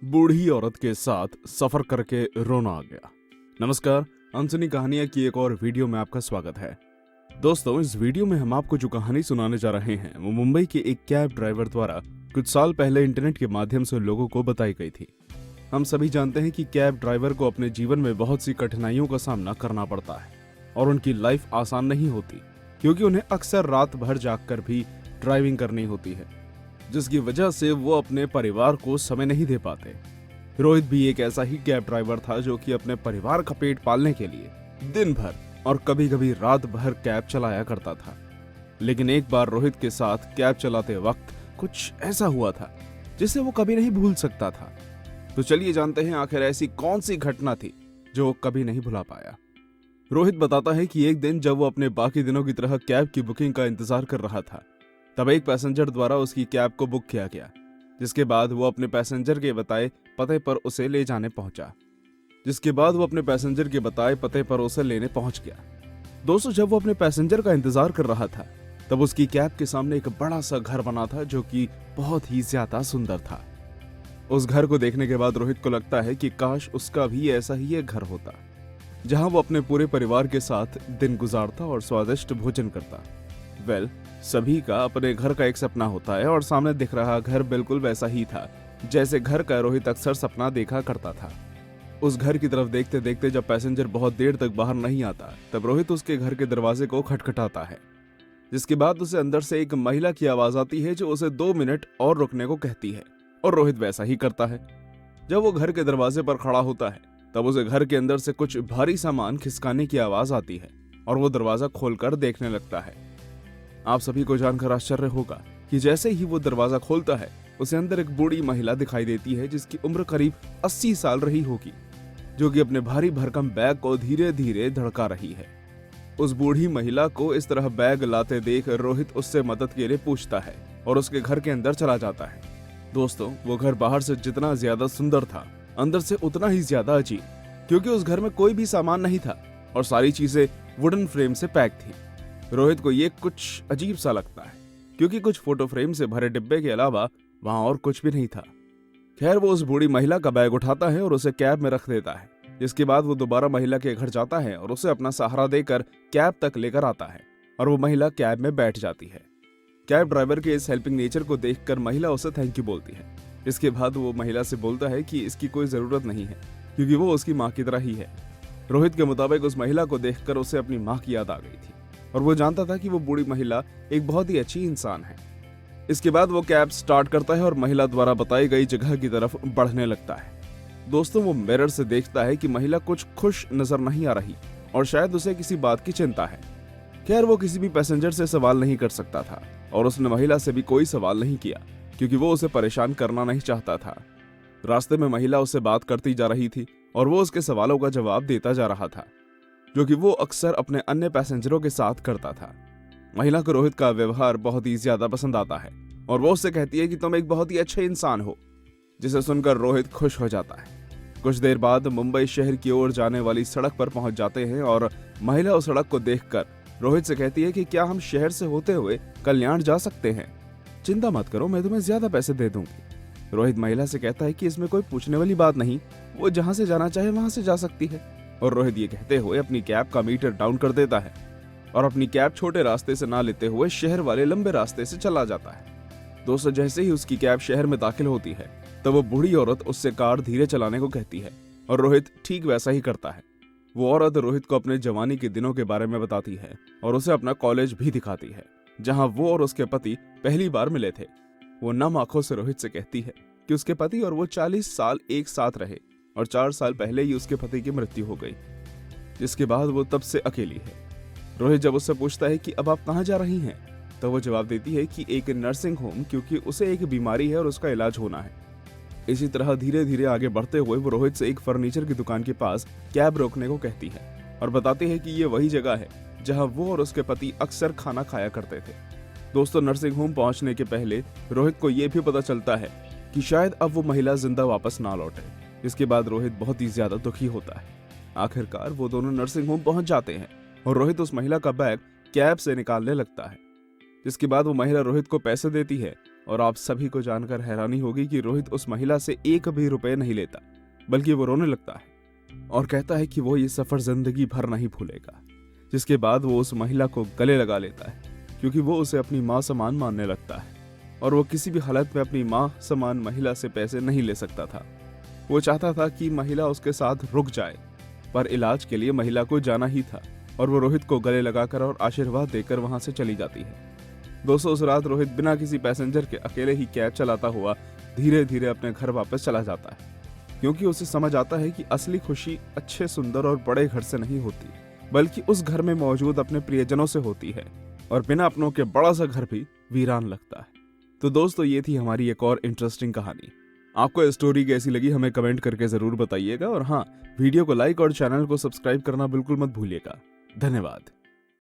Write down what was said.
बूढ़ी औरत के साथ सफर करके रोना आ गया। नमस्कार, अनसुनी कहानियां की एक और वीडियो में आपका स्वागत है। दोस्तों, इस वीडियो में हम आपको जो कहानी सुनाने जा रहे हैं वो मुंबई के एक कैब ड्राइवर द्वारा कुछ साल पहले इंटरनेट के माध्यम से लोगों को बताई गई थी। हम सभी जानते हैं कि कैब ड्राइवर को अपने जीवन में बहुत सी कठिनाइयों का सामना करना पड़ता है और उनकी लाइफ आसान नहीं होती, क्योंकि उन्हें अक्सर रात भर जागकर भी ड्राइविंग करनी होती है, जिसकी वजह से वो अपने परिवार को समय नहीं दे पाते। रोहित भी एक ऐसा ही कैब ड्राइवर था जो कि अपने परिवार का पेट पालने के लिए दिन भर और कभी कभी रात भर कैब चलाया करता था। लेकिन एक बार रोहित के साथ कैब चलाते वक्त कुछ ऐसा हुआ था जिसे वो कभी नहीं भूल सकता था। तो चलिए जानते हैं आखिर ऐसी कौन सी घटना थी जो वो कभी नहीं भुला पाया। रोहित बताता है कि एक दिन जब वो अपने बाकी दिनों की तरह कैब की बुकिंग का इंतजार कर रहा था, तब एक पैसेंजर द्वारा उसकी कैब को बुक किया गया, जिसके बाद वो अपने पैसेंजर के बताए पते पर उसे लेने पहुंच गया। दोस्तों, जब वो अपने पैसेंजर का इंतजार कर रहा था, तब उसकी कैब के सामने एक बड़ा सा घर बना था जो कि बहुत ही ज्यादा सुंदर था। उस घर को देखने के बाद रोहित को लगता है कि काश उसका भी ऐसा ही एक घर होता, जहां वो अपने पूरे परिवार के साथ दिन गुजारता और स्वादिष्ट भोजन करता। सभी का अपने घर का एक सपना होता है और सामने दिख रहा घर बिल्कुल वैसा ही था जैसे घर का रोहित अक्सर सपना देखा करता था। उस घर की तरफ देखते देखते जब पैसेंजर बहुत देर तक बाहर नहीं आता, तब रोहित उसके घर के दरवाजे को खटखटाता है, जिसके बाद उसे अंदर से एक महिला की आवाज आती है जो उसे 2 मिनट और रुकने को कहती है, और रोहित वैसा ही करता है। जब वो घर के दरवाजे पर खड़ा होता है, तब उसे घर के अंदर से कुछ भारी सामान खिसकाने की आवाज आती है और वो दरवाजा खोलकर देखने लगता है। आप सभी को जानकर आश्चर्य होगा कि जैसे ही वो दरवाजा खोलता है, उसे अंदर एक बूढ़ी महिला दिखाई देती है जिसकी उम्र करीब 80 साल रही होगी, जो कि अपने भारी भरकम बैग को धीरे धीरे धड़का रही है। उस बूढ़ी महिला को इस तरह बैग लाते देख रोहित उससे मदद के लिए पूछता है और उसके घर के अंदर चला जाता है। दोस्तों, वो घर बाहर से जितना ज्यादा सुंदर था, अंदर से उतना ही ज्यादा अजीब, क्योंकि उस घर में कोई भी सामान नहीं था और सारी चीजें वुडन फ्रेम से पैक थी। रोहित को ये कुछ अजीब सा लगता है, क्योंकि कुछ फोटो फ्रेम से भरे डिब्बे के अलावा वहां और कुछ भी नहीं था। खैर, वो उस बूढ़ी महिला का बैग उठाता है और उसे कैब में रख देता है, जिसके बाद वो दोबारा महिला के घर जाता है और उसे अपना सहारा देकर कैब तक लेकर आता है और वो महिला कैब में बैठ जाती है। कैब ड्राइवर के इस हेल्पिंग नेचर को देखकर महिला उसे थैंक यू बोलती है। इसके बाद वो महिला से बोलता है कि इसकी कोई जरूरत नहीं है, क्योंकि वो उसकी माँ की तरह ही है। रोहित के मुताबिक उस महिला को देखकर उसे अपनी माँ की याद आ गई थी और वो जानता था कि वो बूढ़ी महिला एक बहुत ही अच्छी इंसान है। इसके बाद वो कैब स्टार्ट करता है और महिला द्वारा बताई गई जगह की तरफ बढ़ने लगता है। दोस्तों, वो मिरर से देखता है कि महिला कुछ खुश नजर नहीं आ रही और शायद उसे किसी बात की चिंता है। खैर, वो किसी भी पैसेंजर से सवाल नहीं कर सकता था और उसने महिला से भी कोई सवाल नहीं किया, क्योंकि वो उसे परेशान करना नहीं चाहता था। रास्ते में महिला उससे बात करती जा रही थी और वो उसके सवालों का जवाब देता जा रहा था, जो कि वो अक्सर अपने अन्य पैसेंजरों के साथ करता था। महिला को रोहित का व्यवहार बहुत ही ज्यादा पसंद आता है और वो उससे कहती है कि तुम एक बहुत ही अच्छे इंसान हो, जिसे सुनकर रोहित खुश हो जाता है। कुछ देर बाद मुंबई शहर की ओर जाने वाली सड़क पर पहुंच जाते हैं और महिला उस सड़क को देखकर रोहित से कहती है कि क्या हम शहर से होते हुए कल्याण जा सकते हैं? चिंता मत करो, मैं तुम्हें ज्यादा पैसे दे दूंगी। रोहित महिला से कहता है कि इसमें कोई पूछने वाली बात नहीं, वो जहां से जाना चाहे वहां से जा सकती है। और रोहित ये कहते हुए अपनी कैब का मीटर डाउन कर देता है और अपनी कैब छोटे रास्ते से ना लेते हुए शहर वाले लंबे रास्ते से चला जाता है। दोस्तों, जैसे ही उसकी कैब शहर में दाखिल होती है, तब वो बूढ़ी औरत उससे कार धीरे चलाने को कहती है और रोहित ठीक वैसा ही करता है। वो औरत रोहित को अपने जवानी के दिनों के बारे में बताती है और उसे अपना कॉलेज भी दिखाती है, जहां वो और उसके पति पहली बार मिले थे। वो नम आंखों से रोहित से कहती है कि उसके पति और वो 40 साल एक साथ रहे और 4 साल पहले ही उसके पति की मृत्यु हो गई, जिसके बाद वो तब से अकेली है। रोहित जब उससे पूछता है कि अब आप कहाँ जा रही हैं, तो वो जवाब देती है कि एक नर्सिंग होम, क्योंकि उसे एक बीमारी है और उसका इलाज होना है। इसी तरह धीरे धीरे आगे बढ़ते हुए वो रोहित से एक फर्नीचर की दुकान के पास कैब रोकने को कहती है और बताती है कि ये वही जगह है जहां वो और उसके पति अक्सर खाना खाया करते थे। दोस्तों, नर्सिंग होम पहुंचने के पहले रोहित को यह भी पता चलता है कि शायद अब वो महिला जिंदा वापस ना लौटे। इसके बाद रोहित बहुत ही ज्यादा दुखी होता है। आखिरकार वो दोनों नर्सिंग होम पहुंच जाते हैं और रोहित उस महिला का बैग कैब से निकालने लगता है, जिसके बाद वो महिला रोहित को पैसे देती है और आप सभी को जानकर हैरानी होगी कि रोहित उस महिला से एक भी रुपए नहीं लेता, बल्कि वो रोने लगता है और कहता है कि वो ये सफर जिंदगी भर नहीं भूलेगा। जिसके बाद वो उस महिला को गले लगा लेता है, क्योंकि वो उसे अपनी माँ समान मानने लगता है और वो किसी भी हालत में अपनी माँ समान महिला से पैसे नहीं ले सकता था। वो चाहता था कि महिला उसके साथ रुक जाए, पर इलाज के लिए महिला को जाना ही था और वो रोहित को गले लगाकर और आशीर्वाद देकर वहां से चली जाती है। दोस्तों, उस रात रोहित बिना किसी पैसेंजर के अकेले ही कैब चलाता हुआ धीरे धीरे अपने घर वापस चला जाता है, क्योंकि उसे समझ आता है कि असली खुशी अच्छे, सुंदर और बड़े घर से नहीं होती, बल्कि उस घर में मौजूद अपने प्रियजनों से होती है। और बिना अपनों के बड़ा सा घर भी वीरान लगता है। तो दोस्तों, ये थी हमारी एक और इंटरेस्टिंग कहानी। आपको ये स्टोरी कैसी लगी हमें कमेंट करके जरूर बताइएगा, और हाँ, वीडियो को लाइक और चैनल को सब्सक्राइब करना बिल्कुल मत भूलिएगा। धन्यवाद।